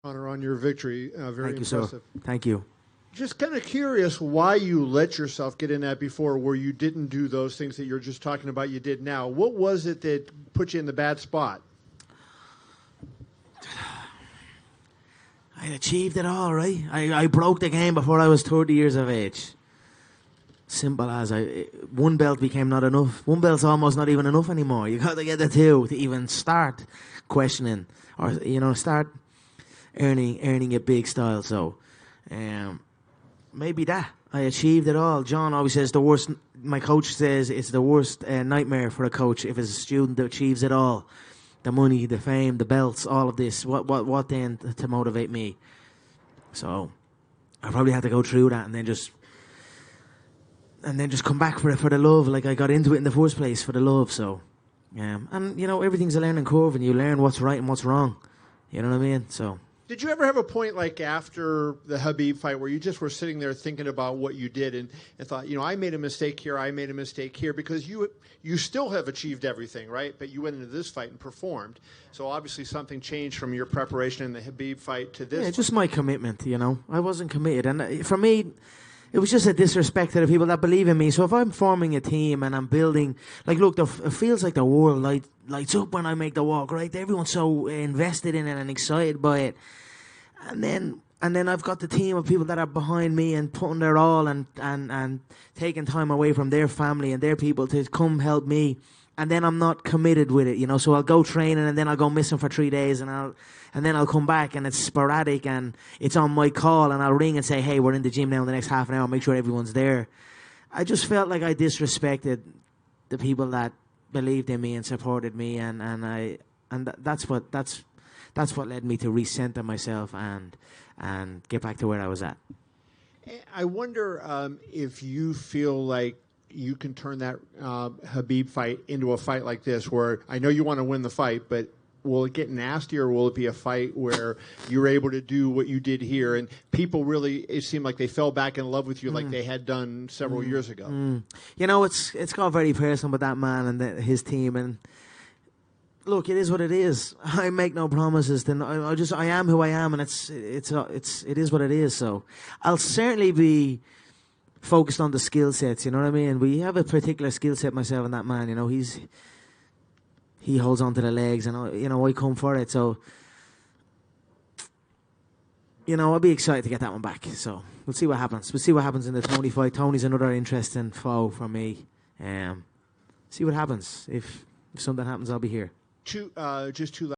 Honor on your victory. Very Thank you, impressive. sir. Thank you. Just kind of curious why you let yourself get in that before, where you didn't do those things that you're just talking about you did now. What was it that put you in the bad spot? I achieved it all, right? I broke the game before I was 30 years of age. Simple as one belt became not enough. One belt's almost not even enough anymore. You got to get the two to even start questioning or start earning a big style. So, maybe that I achieved it all. John always says the worst. My coach says it's the worst nightmare for a coach if it's a student that achieves it all. The money, the fame, the belts, all of this. What then to motivate me? So I probably had to go through that and then just come back for the love. Like I got into it in the first place for the love. So and everything's a learning curve, and you learn what's right and what's wrong. You know what I mean? So. Did you ever have a point like after the Khabib fight where you just were sitting there thinking about what you did and thought, I made a mistake here, I made a mistake here, because you still have achieved everything, right? But you went into this fight and performed. So obviously something changed from your preparation in the Khabib fight to this. Yeah, just my commitment, I wasn't committed. And for me, it was just a disrespect to the people that believe in me. So if I'm forming a team and I'm building, look, it feels like the world lights up when I make the walk, right? Everyone's so invested in it and excited by it. And then I've got the team of people that are behind me and putting their all and taking time away from their family and their people to come help me. And then I'm not committed with it, So I'll go training and then I'll go missing for 3 days and then I'll come back and it's sporadic and it's on my call and I'll ring and say, hey, we're in the gym now in the next half an hour. Make sure everyone's there. I just felt like I disrespected the people that believed in me and supported me, and that's what led me to recenter myself and get back to where I was at. I wonder if you feel like you can turn that Khabib fight into a fight like this, where I know you want to win the fight, but will it get nasty, or will it be a fight where you're able to do what you did here and people really, it seemed like they fell back in love with you like they had done several years ago? It's got very personal with that man and his team, and look, it is what it is. I make no promises. Then I am who I am, and it is what it is. So I'll certainly be focused on the skill sets. You know what I mean? We have a particular skill set, myself and that man. He holds on to the legs, and I come for it. So I'll be excited to get that one back. So we'll see what happens. We'll see what happens in the Tony fight. Tony's another interesting foe for me. See what happens. If something happens, I'll be here. Just two